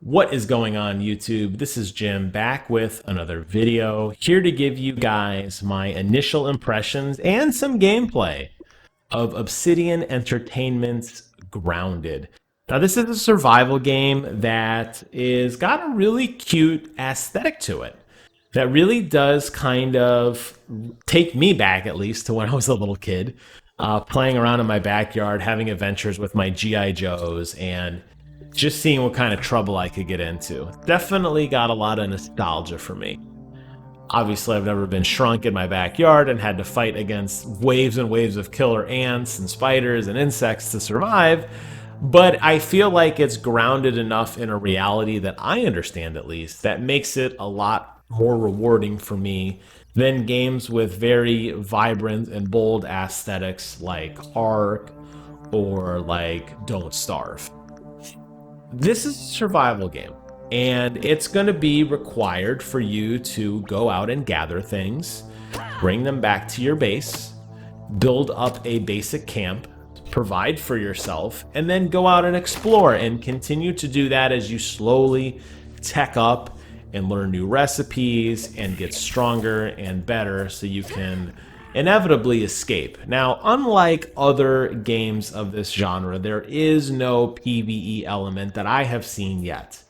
What is going on, YouTube? This is Jim back with another video, here to give you guys my initial impressions and some gameplay of Obsidian Entertainment's Grounded. Now, this is a survival game that is got a really cute aesthetic to it that really does kind of take me back, at least, to when I was a little kid, playing around in my backyard, having adventures with my G.I. Joes, and just seeing what kind of trouble I could get into. Definitely got a lot of nostalgia for me. Obviously, I've never been shrunk in my backyard and had to fight against waves and waves of killer ants and spiders and insects to survive, but I feel like it's grounded enough in a reality that I understand, at least, that makes it a lot more rewarding for me than games with very vibrant and bold aesthetics like Ark or like Don't Starve. This is a survival game, and it's going to be required for you to go out and gather things, bring them back to your base, build up a basic camp, provide for yourself, and then go out and explore and continue to do that as you slowly tech up and learn new recipes and get stronger and better so you can inevitably escape. Now, unlike other games of this genre, there is no PvE element that I have seen yet.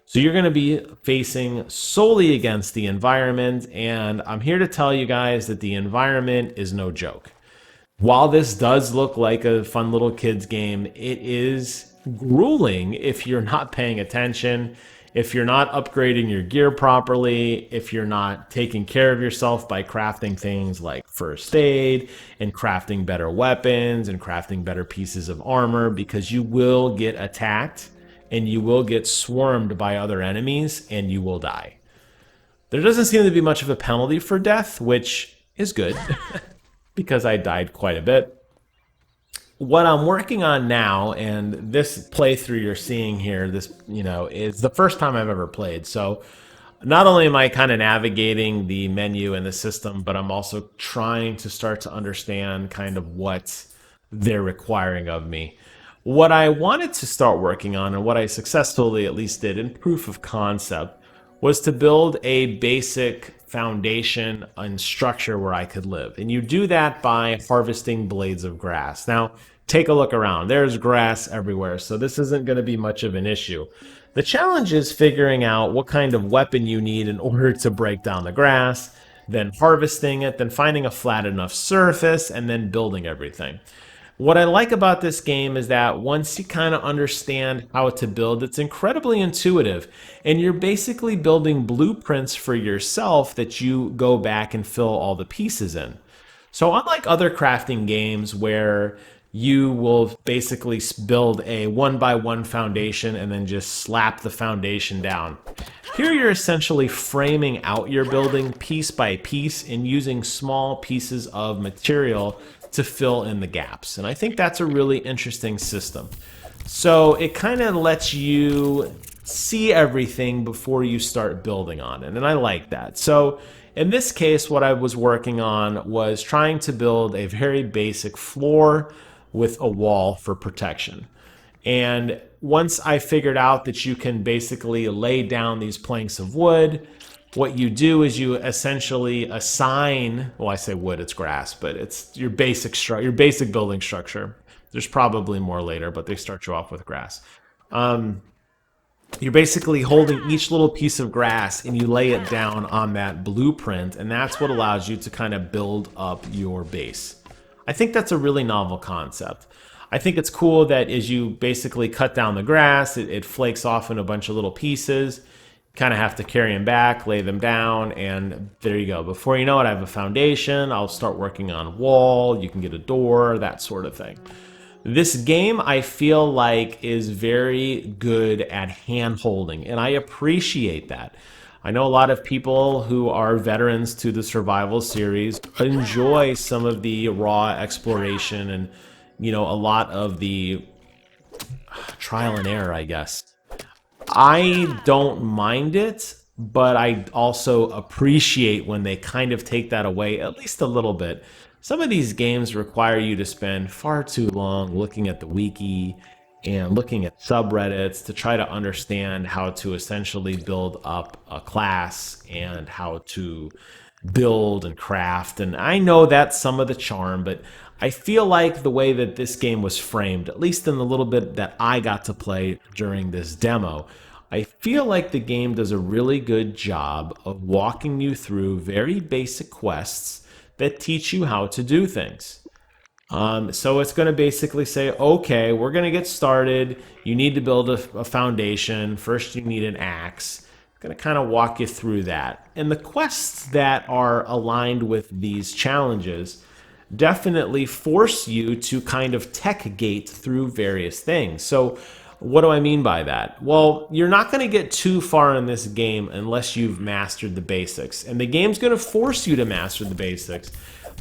So you're going to be facing solely against the environment, and I'm here to tell you guys that the environment is no joke. While this does look like a fun little kids game, it is grueling if you're not paying attention, if you're not upgrading your gear properly, if you're not taking care of yourself by crafting things like first aid and crafting better weapons and crafting better pieces of armor, because you will get attacked and you will get swarmed by other enemies and you will die. There doesn't seem to be much of a penalty for death, which is good because I died quite a bit. What I'm working on now, and this playthrough you're seeing here, this, is the first time I've ever played. So not only am I kind of navigating the menu and the system, but I'm also trying to start to understand kind of what they're requiring of me. What I wanted to start working on, and what I successfully at least did in proof of concept, was to build a basic foundation and structure where I could live. And you do that by harvesting blades of grass. Now, take a look around. There's grass everywhere, so this isn't going to be much of an issue. The challenge is figuring out what kind of weapon you need in order to break down the grass, then harvesting it, then finding a flat enough surface, and then building everything. What I like about this game is that once you kind of understand how to build, it's incredibly intuitive, and you're basically building blueprints for yourself that you go back and fill all the pieces in. So unlike other crafting games where you will basically build a one-by-one foundation and then just slap the foundation down, here you're essentially framing out your building piece by piece and using small pieces of material to fill in the gaps. And I think that's a really interesting system. So it kind of lets you see everything before you start building on it. And I like that. So in this case, what I was working on was trying to build a very basic floor with a wall for protection. And once I figured out that you can basically lay down these planks of wood, what you do is you essentially assign, well, I say wood, it's grass, but it's your basic building structure. There's probably more later, but they start you off with grass. You're basically holding each little piece of grass and you lay it down on that blueprint, and that's what allows you to kind of build up your base. I think that's a really novel concept. I think it's cool that as you basically cut down the grass, it flakes off in a bunch of little pieces. Kind of have to carry them back, lay them down, and there you go. Before you know it, I have a foundation. I'll start working on a wall. You can get a door, that sort of thing. This game, I feel like, is very good at hand-holding, and I appreciate that. I know a lot of people who are veterans to the survival series enjoy some of the raw exploration and, a lot of the trial and error, I guess. I don't mind it, but I also appreciate when they kind of take that away, at least a little bit. Some of these games require you to spend far too long looking at the wiki and looking at subreddits to try to understand how to essentially build up a class and how to build and craft. And I know that's some of the charm, but I feel like the way that this game was framed, at least in the little bit that I got to play during this demo, I feel like the game does a really good job of walking you through very basic quests that teach you how to do things. So it's going to basically say, okay, we're going to get started. You need to build a foundation. First, you need an axe. I'm going to kind of walk you through that. And the quests that are aligned with these challenges definitely force you to kind of tech gate through various things. So, what do I mean by that? Well, you're not going to get too far in this game unless you've mastered the basics. And the game's going to force you to master the basics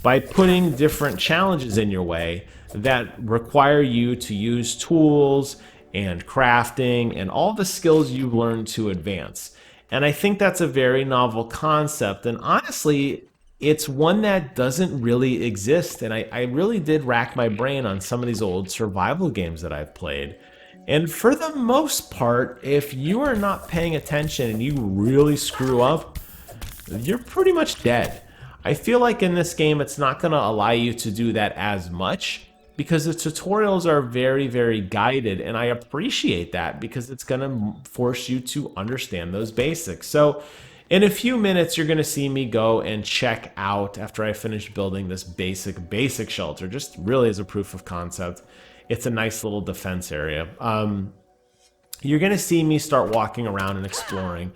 by putting different challenges in your way that require you to use tools and crafting and all the skills you've learned to advance. And I think that's a very novel concept. And honestly, it's one that doesn't really exist. And I really did rack my brain on some of these old survival games that I've played. And for the most part, if you are not paying attention and you really screw up, you're pretty much dead. I feel like in this game, it's not going to allow you to do that as much because the tutorials are very, very guided. And I appreciate that because it's going to force you to understand those basics. So in a few minutes, you're going to see me go and check out after I finish building this basic shelter, just really as a proof of concept. It's a nice little defense area. You're going to see me start walking around and exploring.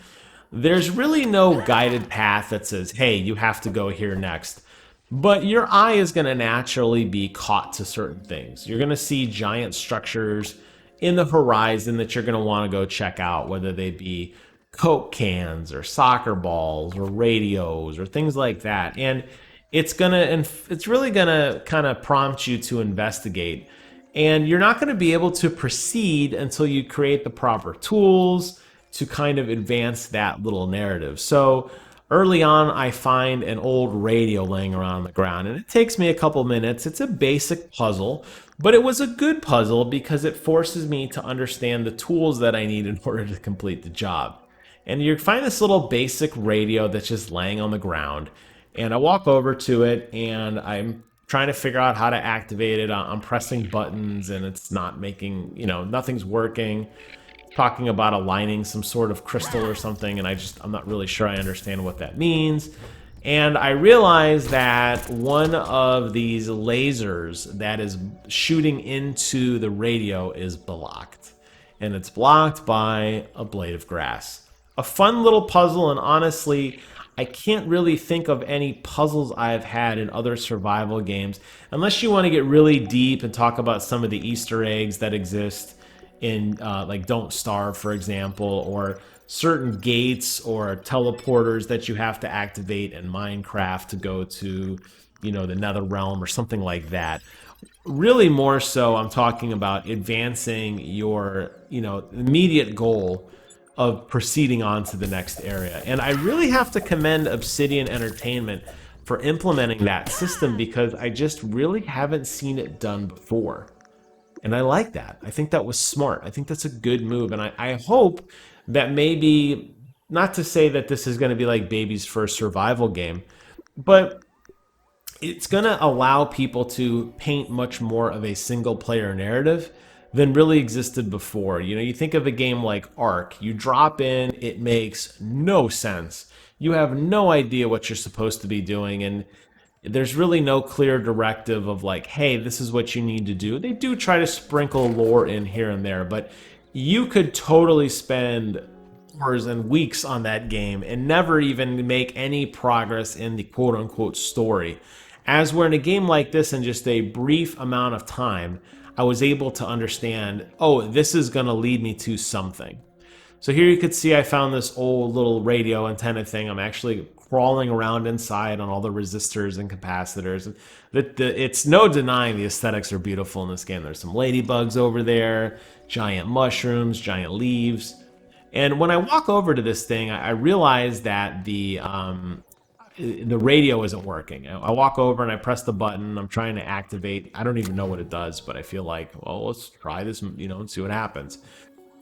There's really no guided path that says, hey, you have to go here next. But your eye is going to naturally be caught to certain things. You're going to see giant structures in the horizon that you're going to want to go check out, whether they be Coke cans or soccer balls or radios or things like that. And it's really going to kind of prompt you to investigate. And you're not going to be able to proceed until you create the proper tools to kind of advance that little narrative. So early on, I find an old radio laying around on the ground, and it takes me a couple minutes. It's a basic puzzle, but it was a good puzzle because it forces me to understand the tools that I need in order to complete the job. And you find this little basic radio that's just laying on the ground, and I walk over to it, and I'm trying to figure out how to activate it. I'm pressing buttons, and it's not making, nothing's working. Talking about aligning some sort of crystal or something, and I'm not really sure I understand what that means. And I realize that one of these lasers that is shooting into the radio is blocked, and it's blocked by a blade of grass. A fun little puzzle, and honestly, I can't really think of any puzzles I've had in other survival games, unless you want to get really deep and talk about some of the Easter eggs that exist in like Don't Starve, for example, or certain gates or teleporters that you have to activate in Minecraft to go to, the Nether Realm or something like that. Really more so, I'm talking about advancing your, immediate goal of proceeding on to the next area. And I really have to commend Obsidian Entertainment for implementing that system because I just really haven't seen it done before. And I like that. I think that was smart. I think that's a good move. And I hope that maybe, not to say that this is going to be like baby's first survival game, but it's going to allow people to paint much more of a single player narrative than really existed before. You think of a game like Ark, you drop in, it makes no sense. You have no idea what you're supposed to be doing. And there's really no clear directive of like, hey, this is what you need to do. They do try to sprinkle lore in here and there, but you could totally spend hours and weeks on that game and never even make any progress in the quote unquote story. As we're in a game like this, in just a brief amount of time, I was able to understand, oh, this is going to lead me to something. So here you could see I found this old little radio antenna thing. I'm actually crawling around inside on all the resistors and capacitors. It's no denying the aesthetics are beautiful in this game. There's some ladybugs over there, giant mushrooms, giant leaves. And when I walk over to this thing, I realize that the radio isn't working. I walk over and I press the button. I'm trying to activate. I don't even know what it does, but I feel like, well, let's try this, and see what happens.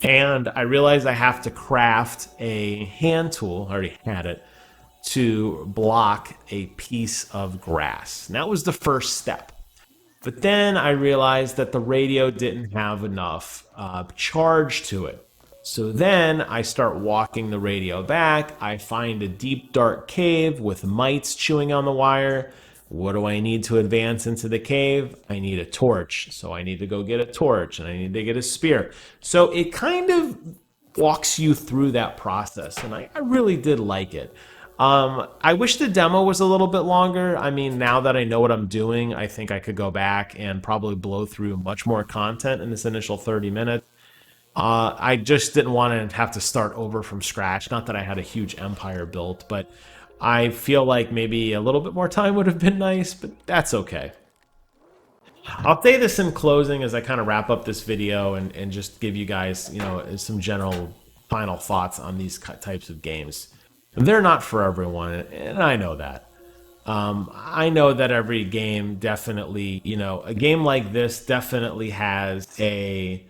And I realized I have to craft a hand tool. I already had it to block a piece of grass. And that was the first step. But then I realized that the radio didn't have enough charge to it. So then I start walking the radio back. I find a deep, dark cave with mites chewing on the wire. What do I need to advance into the cave? I need a torch. So I need to go get a torch, and I need to get a spear. So it kind of walks you through that process, and I really did like it. I wish the demo was a little bit longer. I mean, now that I know what I'm doing, I think I could go back and probably blow through much more content in this initial 30 minutes. I just didn't want to have to start over from scratch. Not that I had a huge empire built, but I feel like maybe a little bit more time would have been nice, but that's okay. I'll say this in closing as I kind of wrap up this video and just give you guys, some general final thoughts on these types of games. They're not for everyone, and I know that. I know that every game definitely, a game like this definitely has a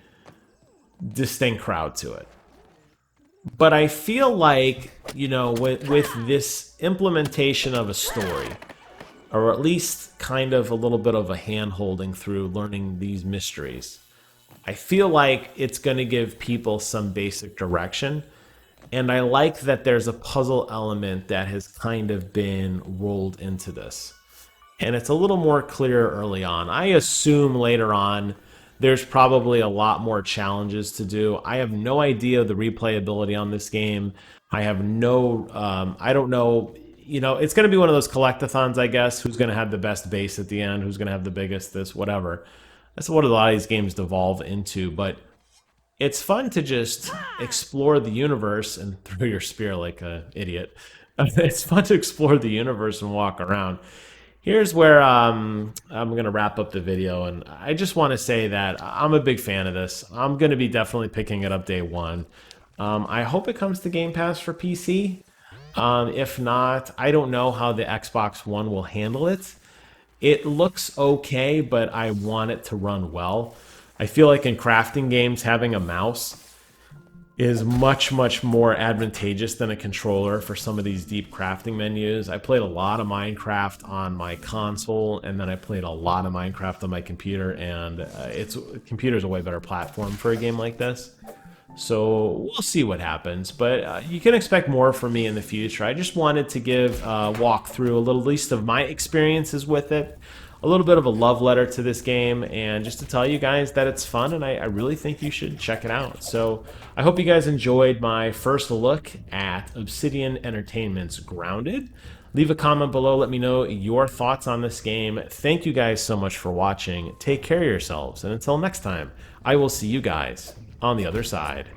distinct crowd to it. But I feel like, with this implementation of a story, or at least kind of a little bit of a hand-holding through learning these mysteries, I feel like it's going to give people some basic direction. And I like that there's a puzzle element that has kind of been rolled into this. And it's a little more clear early on. I assume later on there's probably a lot more challenges to do. I have no idea the replayability on this game. I have I don't know, it's going to be one of those collectathons, I guess. Who's going to have the best base at the end? Who's going to have the biggest this, whatever. That's what a lot of these games devolve into. But it's fun to just explore the universe and throw your spear like an idiot. It's fun to explore the universe and walk around. Here's where I'm going to wrap up the video, and I just want to say that I'm a big fan of this. I'm going to be definitely picking it up day one. I hope it comes to Game Pass for PC. If not, I don't know how the Xbox One will handle it. It looks okay, but I want it to run well. I feel like in crafting games, having a mouse is much, much more advantageous than a controller for some of these deep crafting menus. I played a lot of Minecraft on my console, and then I played a lot of Minecraft on my computer, and computer's a way better platform for a game like this. So we'll see what happens, but you can expect more from me in the future. I just wanted to give a walkthrough, a little list of my experiences with it, a little bit of a love letter to this game, and just to tell you guys that it's fun, and I really think you should check it out. So I hope you guys enjoyed my first look at Obsidian Entertainment's Grounded. Leave a comment below, let me know your thoughts on this game. Thank you guys so much for watching. Take care of yourselves, and until next time, I will see you guys on the other side.